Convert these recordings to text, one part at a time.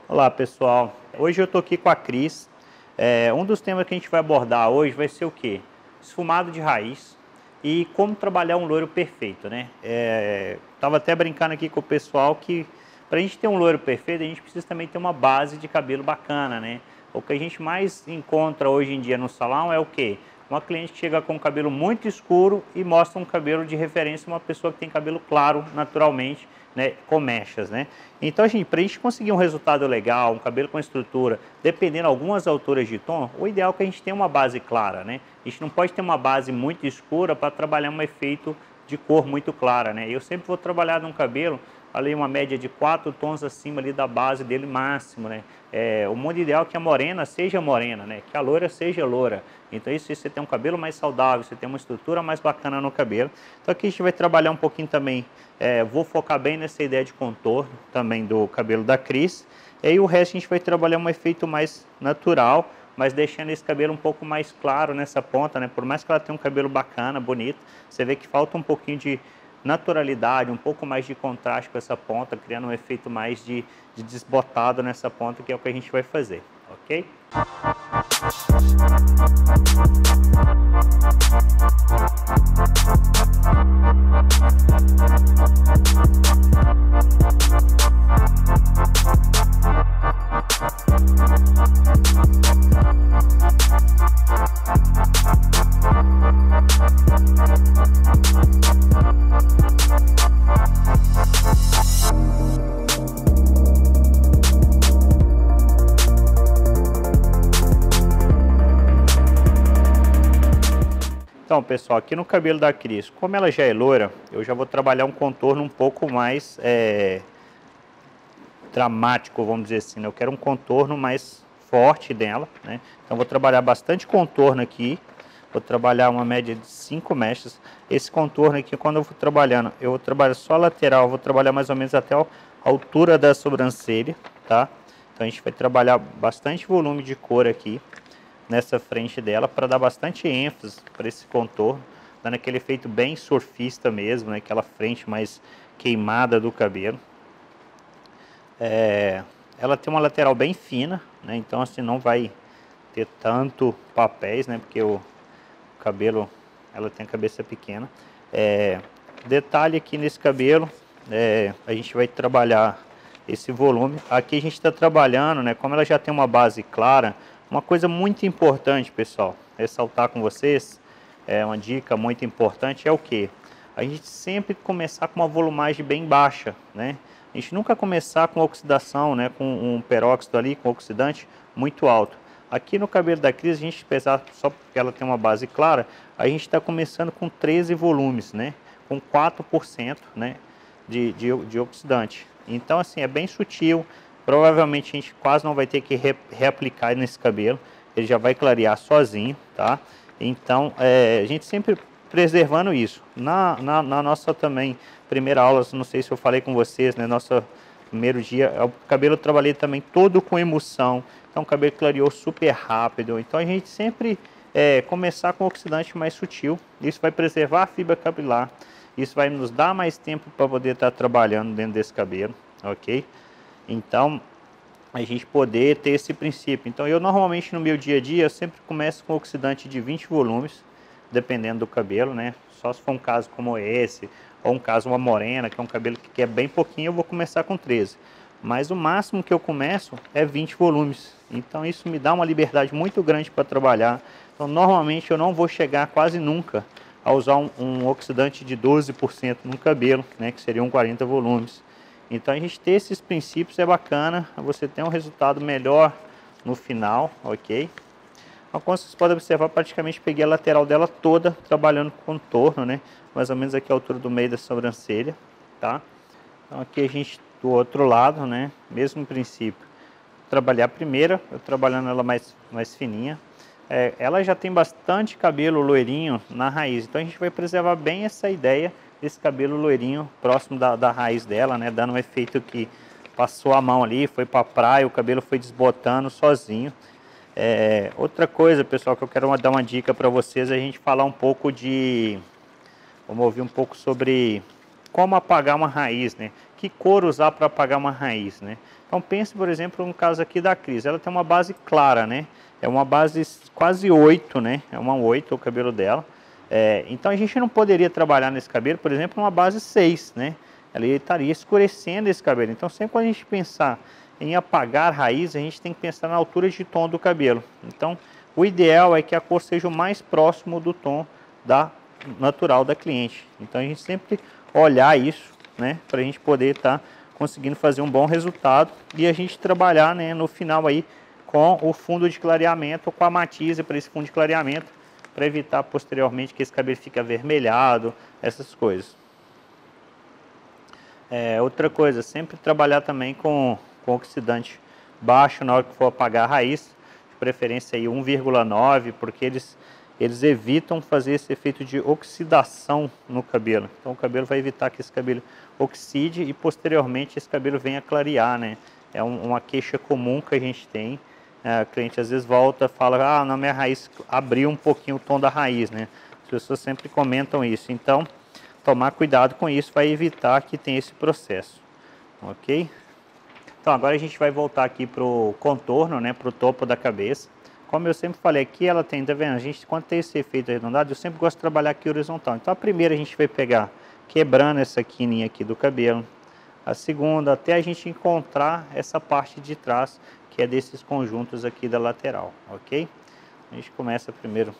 Olá pessoal, hoje eu tô aqui com a Cris. Um dos temas que a gente vai abordar hoje vai ser o quê? Esfumado de raiz e como trabalhar um loiro perfeito, né? Tava até brincando aqui com o pessoal que para a gente ter um loiro perfeito a gente precisa também ter uma base de cabelo bacana, né? O que a gente mais encontra hoje em dia no salão é o quê? Uma cliente que chega com cabelo muito escuro e mostra um cabelo de referência, uma pessoa que tem cabelo claro naturalmente, né, com mechas, né? Então, para a gente conseguir um resultado legal, um cabelo com estrutura, dependendo de algumas alturas de tom, o ideal é que a gente tenha uma base clara, né? A gente não pode ter uma base muito escura para trabalhar um efeito de cor muito clara, né? Eu sempre vou trabalhar num cabelo ali uma média de 4 tons acima ali da base dele máximo, né? O mundo ideal é que a morena seja morena, né? Que a loira seja loira. Então isso você tem um cabelo mais saudável, você tem uma estrutura mais bacana no cabelo. Então aqui a gente vai trabalhar um pouquinho também, vou focar bem nessa ideia de contorno também do cabelo da Cris. E aí o resto a gente vai trabalhar um efeito mais natural, mas deixando esse cabelo um pouco mais claro nessa ponta, né? Por mais que ela tenha um cabelo bacana, bonito, você vê que falta um pouquinho de naturalidade, um pouco mais de contraste com essa ponta, criando um efeito mais de desbotado nessa ponta, que é o que a gente vai fazer, ok? Então pessoal, aqui no cabelo da Cris, como ela já é loira, eu já vou trabalhar um contorno um pouco mais dramático, vamos dizer assim, né? Eu quero um contorno mais forte dela, né? Então vou trabalhar bastante contorno aqui, vou trabalhar uma média de 5 mechas. Esse contorno aqui, quando eu for trabalhando, eu vou trabalhar só a lateral, vou trabalhar mais ou menos até a altura da sobrancelha, tá? Então a gente vai trabalhar bastante volume de cor aqui nessa frente dela, para dar bastante ênfase para esse contorno, dando aquele efeito bem surfista mesmo, né? Aquela frente mais queimada do cabelo. Ela tem uma lateral bem fina, né? Então assim não vai ter tanto papéis, né? Porque o cabelo, ela tem a cabeça pequena. Detalhe aqui nesse cabelo, a gente vai trabalhar esse volume. Aqui a gente está trabalhando, né? Como ela já tem uma base clara, uma coisa muito importante, pessoal, ressaltar com vocês, uma dica muito importante é o que? A gente sempre começar com uma volumagem bem baixa, né? A gente nunca começar com oxidação, né? Com um peróxido ali, com oxidante muito alto. Aqui no cabelo da Cris, a gente, apesar só porque ela tem uma base clara, a gente está começando com 13 volumes, né? Com 4%, né? de oxidante. Então, assim, é bem sutil. Provavelmente a gente quase não vai ter que reaplicar nesse cabelo. Ele já vai clarear sozinho, tá? Então, a gente sempre preservando isso. Na nossa também primeira aula, não sei se eu falei com vocês, né? Nosso primeiro dia, o cabelo eu trabalhei também todo com emulsão. Então o cabelo clareou super rápido. Então a gente sempre começar com oxidante mais sutil. Isso vai preservar a fibra capilar. Isso vai nos dar mais tempo para poder estar trabalhando dentro desse cabelo, ok? Então, a gente poder ter esse princípio. Então, eu normalmente no meu dia a dia, eu sempre começo com oxidante de 20 volumes, dependendo do cabelo, né? Só se for um caso como esse, ou um caso uma morena, que é um cabelo que quer bem pouquinho, eu vou começar com 13. Mas o máximo que eu começo é 20 volumes. Então, isso me dá uma liberdade muito grande para trabalhar. Então, normalmente eu não vou chegar quase nunca a usar um oxidante de 12% no cabelo, né? Que seriam 40 volumes. Então a gente ter esses princípios é bacana, você tem um resultado melhor no final, ok? Então, como vocês podem observar, praticamente peguei a lateral dela toda trabalhando com contorno, né? Mais ou menos aqui a altura do meio da sobrancelha, tá? Então aqui a gente do outro lado, né? Mesmo princípio. Trabalhar a primeira, eu trabalhando ela mais fininha. Ela já tem bastante cabelo loirinho na raiz, então a gente vai preservar bem essa ideia desse cabelo loirinho próximo da raiz dela, né? Dando um efeito que passou a mão ali, foi para a praia, o cabelo foi desbotando sozinho. Outra coisa, pessoal, que eu quero dar uma dica para vocês, é a gente falar um pouco vamos ouvir um pouco sobre como apagar uma raiz, né? que cor usar para apagar uma raiz, né? Então pense, por exemplo, no caso aqui da Cris, ela tem uma base clara, né? É uma base quase 8, né? É uma 8 o cabelo dela. Então a gente não poderia trabalhar nesse cabelo, por exemplo, uma base 6, né? Ela estaria escurecendo esse cabelo. Então sempre quando a gente pensar em apagar raiz, a gente tem que pensar na altura de tom do cabelo. Então o ideal é que a cor seja o mais próximo do tom natural da cliente. Então a gente sempre olhar isso, né, para a gente poder estar conseguindo fazer um bom resultado e a gente trabalhar, né, no final aí com o fundo de clareamento, com a matize para esse fundo de clareamento, para evitar posteriormente que esse cabelo fique avermelhado, essas coisas. Outra coisa, sempre trabalhar também com oxidante baixo na hora que for apagar a raiz, de preferência aí 1,9, porque eles evitam fazer esse efeito de oxidação no cabelo. Então o cabelo vai evitar que esse cabelo oxide e posteriormente esse cabelo venha clarear, né? É uma queixa comum que a gente tem. A cliente às vezes volta e fala, ah, na minha raiz abriu um pouquinho o tom da raiz, né? As pessoas sempre comentam isso. Então, tomar cuidado com isso vai evitar que tenha esse processo, ok? Então agora a gente vai voltar aqui para o contorno, né? Para o topo da cabeça. Como eu sempre falei aqui, ela tem, tá vendo? A gente, quando tem esse efeito arredondado, eu sempre gosto de trabalhar aqui horizontal. Então a primeira a gente vai pegar quebrando essa quininha aqui do cabelo. A segunda, até a gente encontrar essa parte de trás, que é desses conjuntos aqui da lateral, ok? A gente começa primeiro.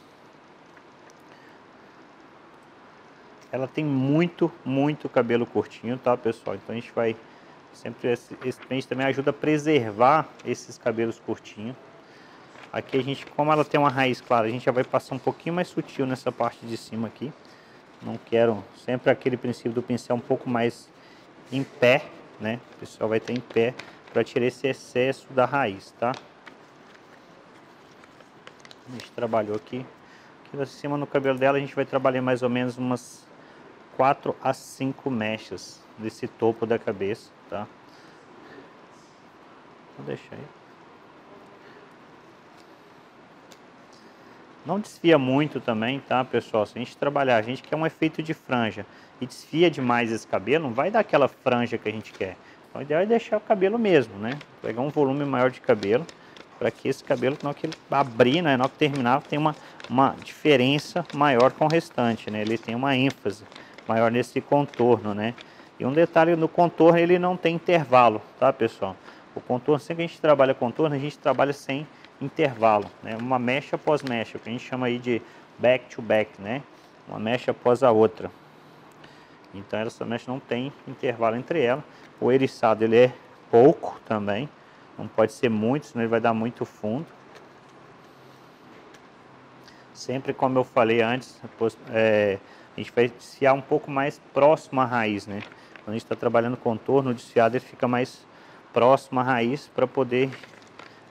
Ela tem muito cabelo curtinho, tá, pessoal? Então a gente vai sempre, esse pente também ajuda a preservar esses cabelos curtinhos. Aqui a gente, como ela tem uma raiz clara, a gente já vai passar um pouquinho mais sutil nessa parte de cima aqui. Não quero, sempre aquele princípio do pincel um pouco mais em pé, né? O pincel vai estar em pé para tirar esse excesso da raiz, tá? A gente trabalhou aqui. Aqui em cima no cabelo dela a gente vai trabalhar mais ou menos umas 4 a 5 mechas desse topo da cabeça, tá? Vou deixar aí. Não desfia muito também, tá, pessoal? Se a gente trabalhar, a gente quer um efeito de franja e desfia demais esse cabelo, não vai dar aquela franja que a gente quer. Então, o ideal é deixar o cabelo mesmo, né? Pegar um volume maior de cabelo, para que esse cabelo, na hora que ele abrir, né, na hora que terminar, tem uma diferença maior com o restante, né? Ele tem uma ênfase maior nesse contorno, né? E um detalhe, no contorno ele não tem intervalo, tá, pessoal? O contorno, sempre que a gente trabalha contorno, a gente trabalha sem intervalo, né? Uma mecha após mecha, que a gente chama aí de back to back, né? Uma mecha após a outra. Então essa mecha não tem intervalo entre ela. O eriçado ele é pouco também, não pode ser muito, senão ele vai dar muito fundo. Sempre como eu falei antes, a gente vai desfiar um pouco mais próximo à raiz, né? Quando a gente está trabalhando contorno, o desfiado ele fica mais próximo à raiz para poder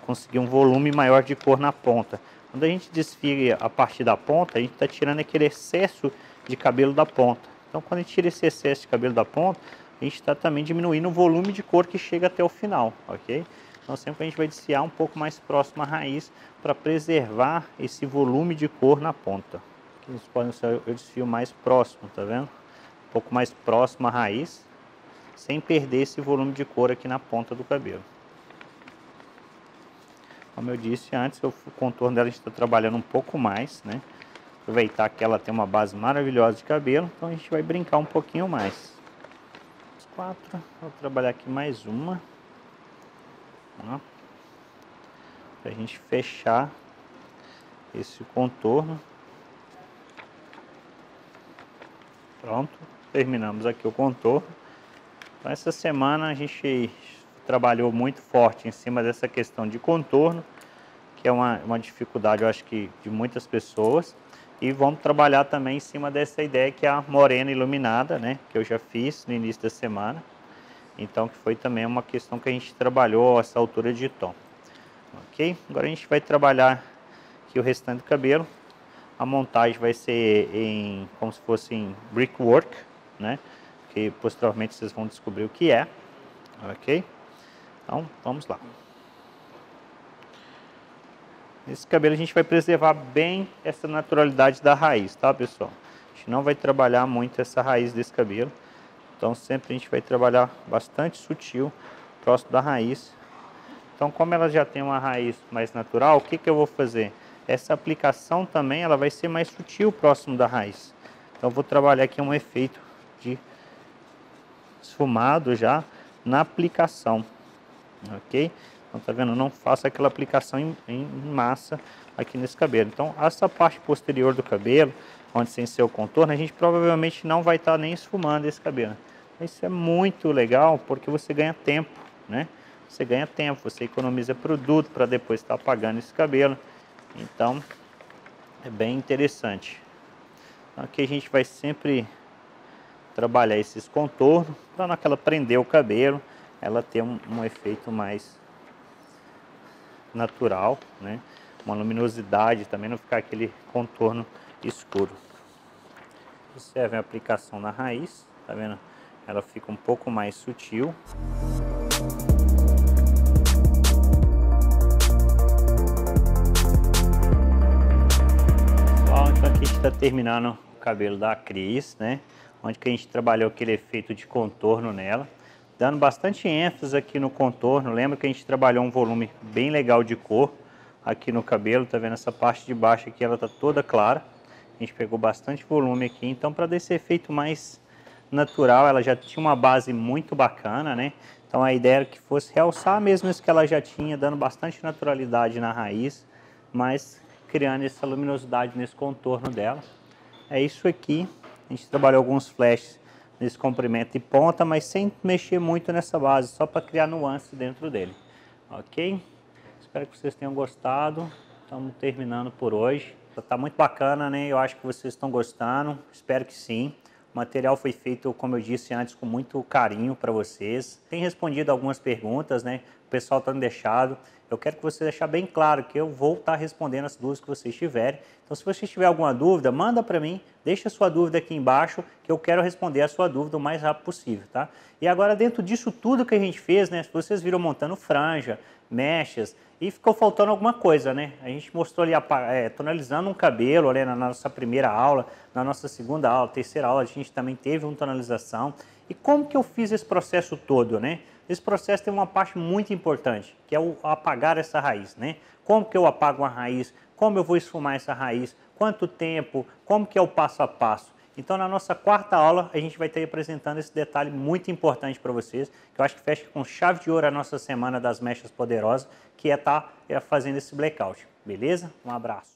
conseguir um volume maior de cor na ponta. Quando a gente desfia a partir da ponta, a gente está tirando aquele excesso de cabelo da ponta. Então quando a gente tira esse excesso de cabelo da ponta, a gente está também diminuindo o volume de cor que chega até o final, ok? Então sempre a gente vai desfiar um pouco mais próximo à raiz para preservar esse volume de cor na ponta. Aqui vocês podem ser eu desfio mais próximo, tá vendo? Um pouco mais próximo à raiz, sem perder esse volume de cor aqui na ponta do cabelo. Como eu disse antes, o contorno dela a gente está trabalhando um pouco mais, né? Aproveitar que ela tem uma base maravilhosa de cabelo, então a gente vai brincar um pouquinho mais. 4, vou trabalhar aqui mais uma, para a gente fechar esse contorno. Pronto, terminamos aqui o contorno. Então essa semana a gente trabalhou muito forte em cima dessa questão de contorno, que é uma dificuldade, eu acho que de muitas pessoas. E vamos trabalhar também em cima dessa ideia que é a morena iluminada, né? Que eu já fiz no início da semana. Então, que foi também uma questão que a gente trabalhou a essa altura de tom. Ok? Agora a gente vai trabalhar aqui o restante do cabelo. A montagem vai ser como se fosse em brickwork, né? Que posteriormente vocês vão descobrir o que é. Ok? Então, vamos lá. Esse cabelo a gente vai preservar bem essa naturalidade da raiz, tá, pessoal? A gente não vai trabalhar muito essa raiz desse cabelo. Então sempre a gente vai trabalhar bastante sutil, próximo da raiz. Então como ela já tem uma raiz mais natural, o que eu vou fazer? Essa aplicação também ela vai ser mais sutil próximo da raiz. Então eu vou trabalhar aqui um efeito de esfumado já na aplicação, ok? Então tá vendo? Eu não faço aquela aplicação em massa aqui nesse cabelo. Então essa parte posterior do cabelo, onde tem seu contorno, a gente provavelmente não vai estar nem esfumando esse cabelo. Isso é muito legal porque você ganha tempo, né? Você ganha tempo, você economiza produto para depois estar apagando esse cabelo. Então é bem interessante. Então, aqui a gente vai sempre trabalhar esses contornos para naquela prender o cabelo, ela ter um efeito mais natural, né? Uma luminosidade também, não ficar aquele contorno escuro. Observe a aplicação na raiz, tá vendo? Ela fica um pouco mais sutil. Pessoal, então aqui a gente está terminando o cabelo da Cris, né? Onde que a gente trabalhou aquele efeito de contorno nela, dando bastante ênfase aqui no contorno. Lembra que a gente trabalhou um volume bem legal de cor aqui no cabelo, tá vendo? Essa parte de baixo aqui ela tá toda clara. A gente pegou bastante volume aqui, então para dar esse efeito mais natural, ela já tinha uma base muito bacana, né? Então a ideia era que fosse realçar mesmo isso que ela já tinha, dando bastante naturalidade na raiz, mas criando essa luminosidade nesse contorno dela. É isso aqui. A gente trabalhou alguns flashes nesse comprimento e ponta, mas sem mexer muito nessa base, só para criar nuance dentro dele. Ok? Espero que vocês tenham gostado. Estamos terminando por hoje. Tá muito bacana, né? Eu acho que vocês estão gostando. Espero que sim. O material foi feito, como eu disse antes, com muito carinho para vocês. Tem respondido algumas perguntas, né? O pessoal está me deixando. Eu quero que você deixar bem claro que eu vou estar respondendo as dúvidas que vocês tiverem. Então, se você tiver alguma dúvida, manda para mim, deixa a sua dúvida aqui embaixo, que eu quero responder a sua dúvida o mais rápido possível, tá? E agora, dentro disso tudo que a gente fez, né? Vocês viram montando franja, mechas, e ficou faltando alguma coisa, né? A gente mostrou ali, tonalizando um cabelo ali na nossa primeira aula, na nossa segunda aula, terceira aula, a gente também teve uma tonalização. E como que eu fiz esse processo todo, né? Esse processo tem uma parte muito importante, que é o apagar essa raiz, né? Como que eu apago uma raiz? Como eu vou esfumar essa raiz? Quanto tempo? Como que é o passo a passo? Então, na nossa quarta aula, a gente vai estar apresentando esse detalhe muito importante para vocês, que eu acho que fecha com chave de ouro a nossa semana das mechas poderosas, que é estar fazendo esse blackout. Beleza? Um abraço.